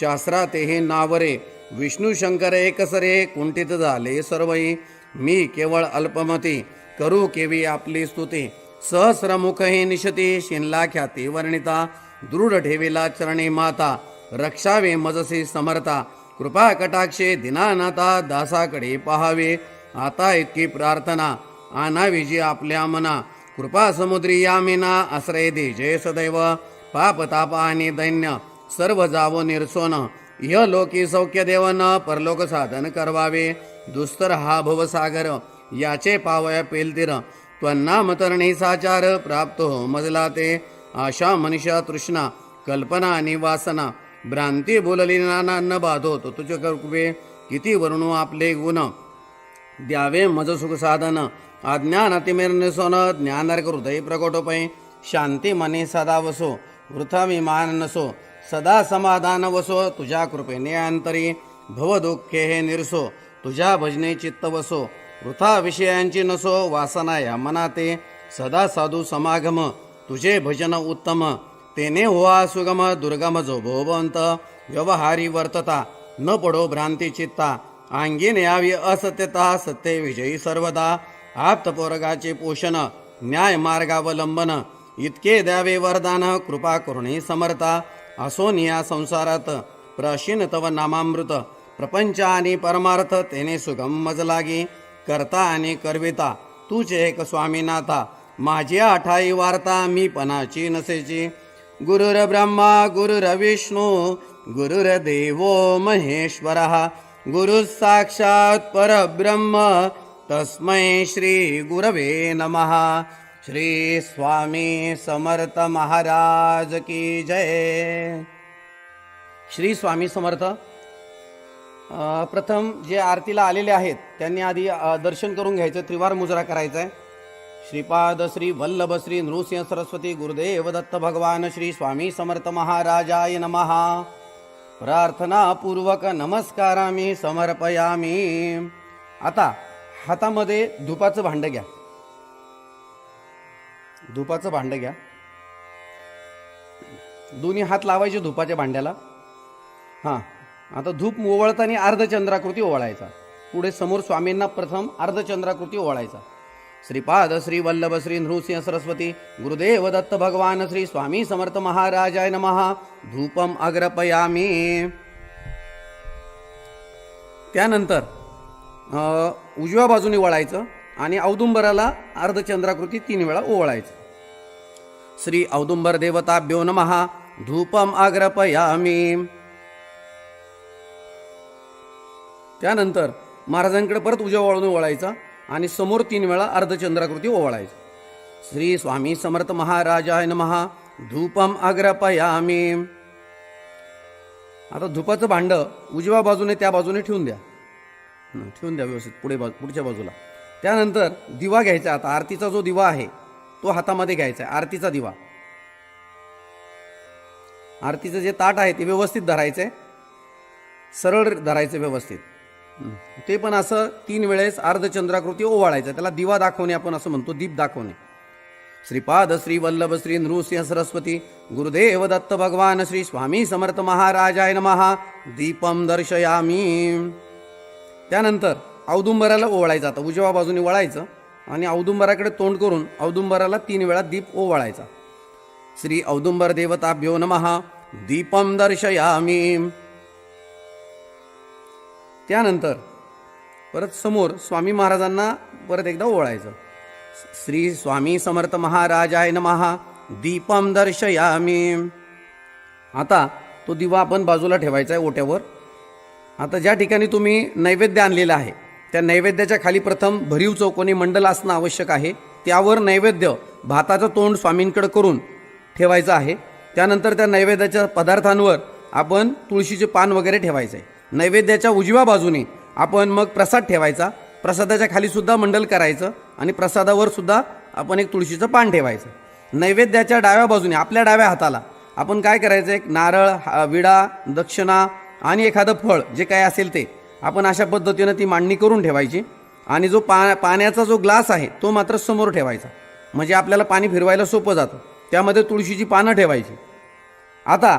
शास्त्रातेही नावरे विष्णू शंकर एकसरे कुंठित झाले सर्वई मी केवळ अल्पमती करू केवी आपली स्तुती सहस्रमुखही निशती शिनला ख्याती वर्णिता दृढ ठेविला चरणी माता रक्षावे मजसी समर्था कृपा कटाक्षे दिनानाथा दासाकडे पहावे आता इतकी प्रार्थना आणावी जी आपल्या मना कृपा समुद्री यामिना आश्रय दे जय सदैव पाप ताप आणि दैन्य सर्व जावो निर्सोन इह लोकी सौख्य देवन परलोक साधन करवावे दुस्तर हा भवसागर याचे पावया पेलतीर त्वन्नाम तरणी साचार प्राप्त हो मजला ते आशा मनुष्या तृष्णा कल्पना आणि वासना भ्रांती बोलली नाना न बाधो तो तुझे कृपे किती वर्णू आपले गुण द्यावे मज सुख साधन अज्ञान अतिमेर निसोन ज्ञानार्क हृदय प्रकटोपै शांती मने सदा वसो वृथा विमान नसो सदा समाधान वसो तुझ्या कृपेने अंतरी भव दुःखे हे निरसो तुझ्या भजने चित्त वसो वृथा विषयांची नसो वासना या मनाते सदा साधू समागम तुझे भजन उत्तम तेने होवा सुगम दुर्गम जो भोवंत व्यवहारी वर्तता न पडो भ्रांती चित्ता अंगीन यावी असत्यता सत्य विजयी सर्वदा आप्तपोरगाचे पोषण न्याय मार्गावलंबन इतके द्यावे वरदान कृपा करुणी समर्था असोन या संसारात प्राशीन तव नामामृत प्रपंच आणि परमार्थ तेने सुगम मज लागी करता आणि करविता तूच एक स्वामीनाथा माझी आठाई वार्ता मी पणाची नसेची गुरुर ब्रह्मा गुरुर विष्णू गुरुर देवो महेश्वरः गुरु साक्षात परब्रह्म तस्मै श्री गुरवे नमः श्री स्वामी समर्थ महाराज की जय. श्री स्वामी समर्थ. प्रथम जे आरतीला आलेले आहेत त्यांनी आधी दर्शन करून घ्यायचं, त्रिवार मुजरा करायचा आहे. श्रीपाद श्री वल्लभ श्री नृसिंह सरस्वती गुरुदेव दत्त भगवान श्री स्वामी समर्थ महाराजाय नमः. प्रार्थना पूर्वक नमस्कारामी समर्पयामी. आता हातामध्ये धुपाचं भांड घ्या. धुपाचं भांड घ्या. दोन्ही हात लावायचे धुपाच्या भांड्याला. हां, आता धूप ओवाळताना अर्धचंद्राकृती ओवाळायचा. पुढे समोर स्वामींना प्रथम अर्धचंद्राकृती ओवाळायचा. श्रीपाद श्री वल्लभ श्री नृसिंह सरस्वती गुरुदेव दत्त भगवान श्री स्वामी समर्थ महाराजाय नमः. धूपम अग्रपयामी. त्यानंतर उजव्या बाजूने वळायचं आणि औदुंबराला अर्धचंद्राकृती 3 वेळा ओवाळायचं. श्री औदुंबर देवताभ्यो नमः. धूपम अग्रपयामी. त्यानंतर महाराजांकडे परत उजव्या बाजूने वळायचा आणि समोर 3 वेळा अर्धचंद्राकृती ओवाळायचं. श्री स्वामी समर्थ महाराजाय नमः. धूपम अग्रपयामी. आता धुपाचं भांड उजव्या बाजूने त्या बाजूने ठेवून द्या. व्यवस्थित पुढच्या बाजूला. त्यानंतर दिवा घ्यायचा. आता आरतीचा जो दिवा आहे तो हातामध्ये घ्यायचा आहे. आरतीचा दिवा. आरतीचं जे ताट आहे ते व्यवस्थित धरायचं आहे, सरळ धरायचं व्यवस्थित. ते पण असं 3 वेळेस अर्धचंद्राकृती ओवाळायचं. त्याला दिवा दाखवणे आपण असं म्हणतो, दीप दाखवणे. श्रीपाद श्री वल्लभ श्री नृसिंह सरस्वती गुरुदेव दत्त भगवान श्री स्वामी समर्थ महाराजाय नमः. दीपम दर्शयामी. त्यानंतर औदुंबराला ओवाळायचं. आता उजव्या बाजूने वळायचं आणि औदुंबराकडे तोंड करून औदुंबराला 3 वेळा दीप ओवाळायचा. श्री औदुंबर देवताभ्यो नमः. दीपम दर्शयामी. त्यानंतर परत समोर स्वामी महाराजांना परत एकदा ओवाळायचं. श्री स्वामी समर्थ महाराजाय नमः. दीपम दर्शयामी. आता तो दिवा आपण बाजूला ठेवायचा आहे ओट्यावर. आता ज्या ठिकाणी तुम्ही नैवेद्य आणलेला आहे त्या नैवेद्याच्या खाली प्रथम भरीव चौकोनी मंडल असणं आवश्यक आहे. त्यावर नैवेद्य भाताचं तोंड स्वामींकडे करून ठेवायचं आहे. त्यानंतर त्या नैवेद्याच्या पदार्थांवर आपण तुळशीचे पान वगैरे ठेवायचं आहे. नैवेद्याच्या उजव्या बाजूने आपण मग प्रसाद ठेवायचा. प्रसादाच्या खाली सुद्धा मंडल करायचं आणि प्रसादावर सुद्धा आपण एक तुळशीचं पान ठेवायचं. नैवेद्याच्या डाव्या बाजूने आपल्या डाव्या हाताला आपण काय करायचं, एक नारळ, विडा, दक्षिणा आणि एखादं फळ जे काय असेल ते आपण अशा पद्धतीनं ती मांडणी करून ठेवायची. आणि जो पाण्याचा जो ग्लास आहे तो मात्र समोर ठेवायचा, म्हणजे आपल्याला पाणी फिरवायला सोपं जातं. त्यामध्ये तुळशीची पानं ठेवायची. आता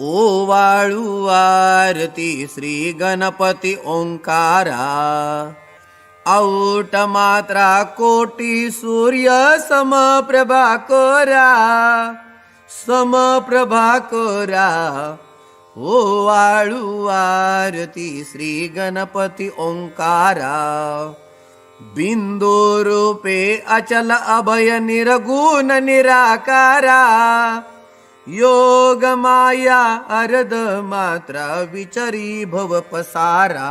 ओवाळू आरती श्री गणपती ओंकारा औट मात्रा कोटी सूर्य समप्रभाकरा समप्रभाकरा ओवाळू आरती श्री गणपती ओंकारा बिंदू रूपे अचल अभय निर्गुण निराकारा योग माया अर्ध मात्रा विचरी भव पसारा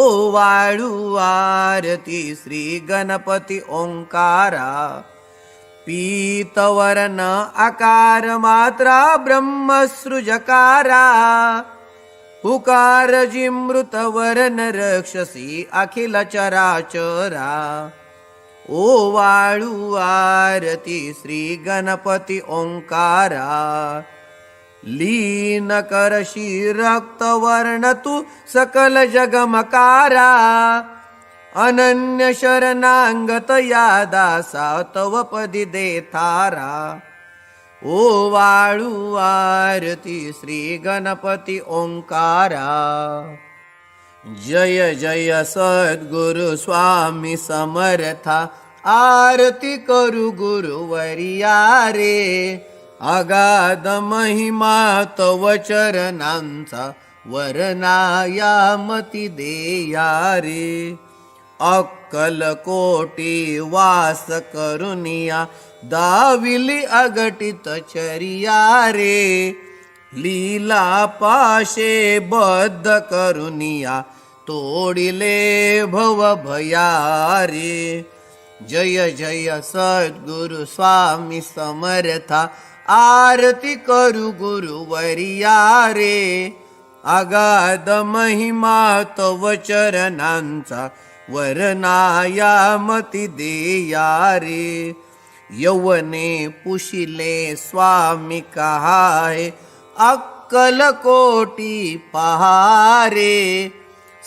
ओवाळू आरती श्री गणपती ओंकारा पीतवर्ण आकार मात्रा ब्रह्मसृजकारा हुकार जिमृत वर्ण रक्षसी अखिल चराचरा ओवाळू आरती श्री गणपती ओंकारा लीन करशी रक्तवर्ण तू सकल जगमकारा अनन्य शरणांगत या दासा तव पदी देतारा ओवाळू आरती श्री गणपती ओंकारा जय जय सद्गुरु स्वामी समर्था आरती करू गुरुवर्या रे अगाध महिमा तव चरणांचा वरनाया मती देया रे अक्कल कोटी वास करुनिया दाविली अगटित चरिया रे लीला पाशे बद्ध करुनिया तोडिले भव भया रे जय जय सद्गुरु स्वामी समर्था आरती करू गुरुवर्या रे अगाध महिमा तव चरणांचा वरनाया मती देया रे यौवने पुशिले स्वामी कहाय अक्कल कोटी पहारे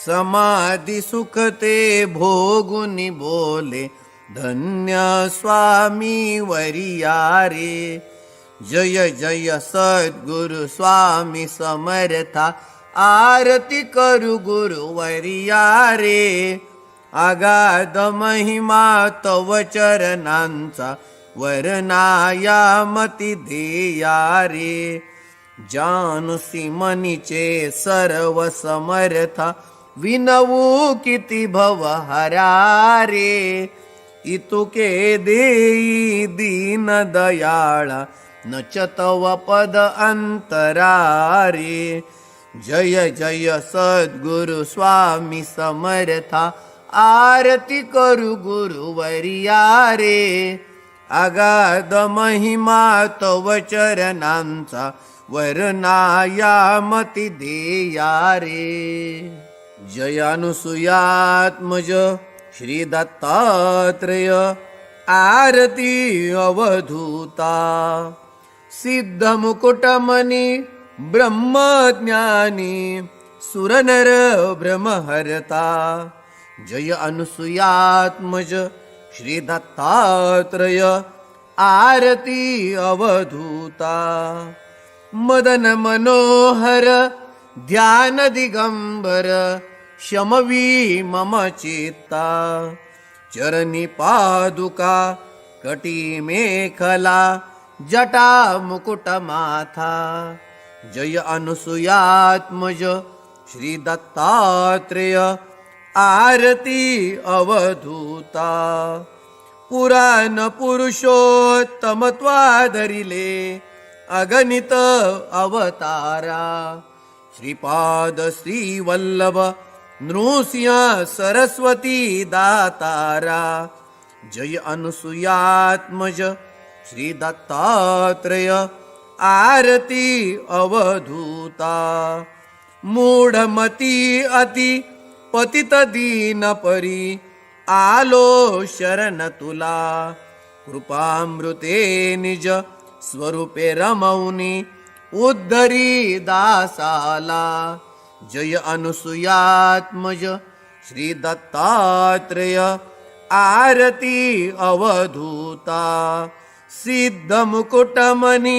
समाधि सुखते भोगुनी बोले धन्य स्वामी वरिया रे जय जय सद्गुरु स्वामी समर्था आरती करू गुरुवर्या रे अगाध महिमा तव चरणांचा वरनाया मती देया रे जानुसी मनीचे सर्व समर्था विनवू किती भव हरा रे इतुके देई दीन दयाळा नच तव पद अंतरा रे जय जय सद्गुरु स्वामी समर्था आरती करू गुरुवर्या रे अगाध महिमा तव चरणांचा वरनाया मती देया रे जय अनुसूयात्मज श्री दत्तात्रेय आरती अवधूता सिद्ध मुकुटमणि ब्रह्मज्ञानी सुरनर ब्रह्महरता जय अनुसूयात्मज श्री दत्तात्रेय आरती अवधूता मदन मनोहर ध्यान दिगंबर शमवी मम चित्ता चरणी पादुका कटी मेखला जटा मुकुट माथा जय अनुसूयात्मज श्री दत्तात्रेय आरती अवधूता पुराण पुरुषोत्तमत्वाधरिले अगणित अवतारा श्रीपाद श्रीवल्लभ नृसिंह सरस्वती दातारा जय अनुसूयात्मज श्री दत्तात्रेय आरती अवधूता मूढमती अति पतित दीन परी आलो शरण तुला कृपामृते निज स्वरूपे रमौनी उद्धरी दासाला जय अनुसूयात्मज श्री दत्तात्रेय आरती अवधूता सिद्ध मुकुटमणि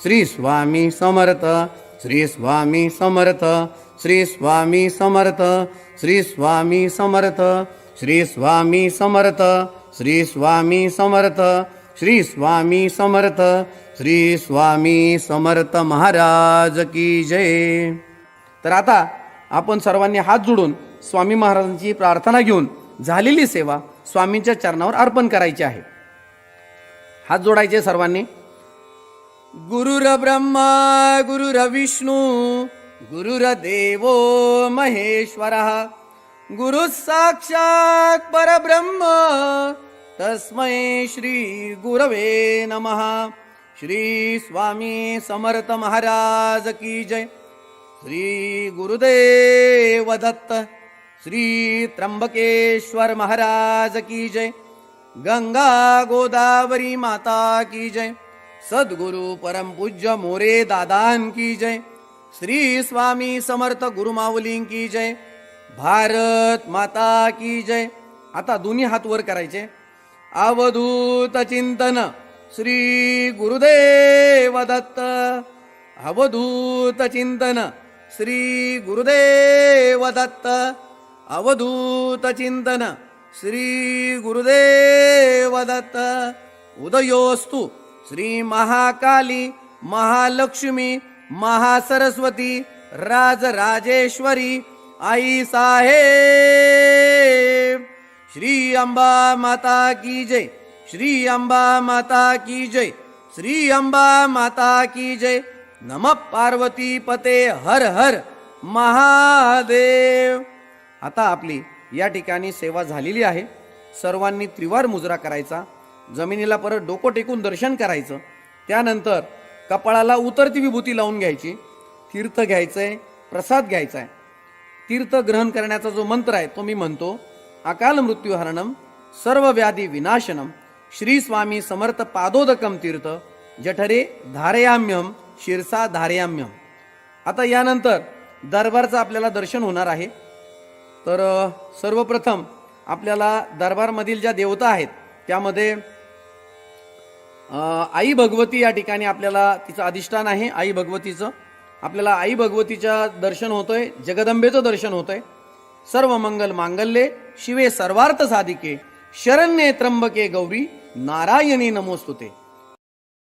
श्री स्वामी समर्थ, श्री स्वामी समर्थ, श्री स्वामी समर्थ, श्री स्वामी समर्थ, श्री स्वामी समर्थ, श्री स्वामी समर्थ, श्री स्वामी समर्थ, श्री स्वामी समर्थ महाराज की जय. तर आता आपण सर्वांनी हात जोडून स्वामी महाराजांची प्रार्थना घेऊन झालेली सेवा स्वामींच्या चरणावर अर्पण करायची आहे. हात जोडायचे सर्वांनी. गुरुर ब्रह्मा गुरुर विष्णू गुरुर्देवो महेश्वरः गुरु साक्षात् परब्रह्म तस्मै श्री गुरवे नमः. श्री स्वामी समर्थ महाराज की जय. श्री गुरुदेव दत्त. श्री त्र्यंबकेश्वर महाराज की जय. गंगा गोदावरी माता की जय. सद्गुरु परम पूज्य मोरे दादान की जय. श्री स्वामी समर्थ गुरुमाऊली की जय. भारत माता की जय. आता दोन्ही हात वर करायचे. अवधूत चिंतन श्री गुरुदेव दत्त. अवधूत चिंतन श्री गुरुदेव दत्त. अवधूत चिंतन श्री गुरुदेव दत्त. उदयोस्तु श्री महाकाली महालक्ष्मी महासरस्वती राजराजेश्वरी आई साहेब. श्री अंबा माता की जय. श्री अंबा माता की जय. श्री अंबा माता की जय. नमः पार्वती पते हर हर महादेव. आता आपली या ठिकाणी सेवा झालेली आहे. सर्वांनी त्रिवार मुजरा करायचा. जमिनीला परत डोकं टेकून दर्शन करायचं. त्यानंतर कपाळाला उतरती विभूती लावून घ्यायची. तीर्थ घ्यायचंय, प्रसाद घ्यायचाय. तीर्थ ग्रहण करण्याचा जो मंत्र आहे तो मी म्हणतो. अकाल मृत्यूहरणम सर्व व्याधी विनाशनम श्री स्वामी समर्थ पादोदकम तीर्थ जठरे धारयाम्यम शिरसा धारयाम्यम. आता यानंतर दरबारचं आपल्याला दर्शन होणार आहे. तर सर्वप्रथम आपल्याला दरबारमधील ज्या देवता आहेत त्यामध्ये आई भगवती या ठिकाणी आपल्याला तिचं अधिष्ठान आहे. आई भगवतीचं आपल्याला आई भगवतीच्या दर्शन होतंय. जगदंबेचं दर्शन होतंय. सर्व मंगल मांगल्ये शिवे सर्वार्थ साधिके शरण्ये त्र्यंबके गौरी नारायणी नमोस्तुते.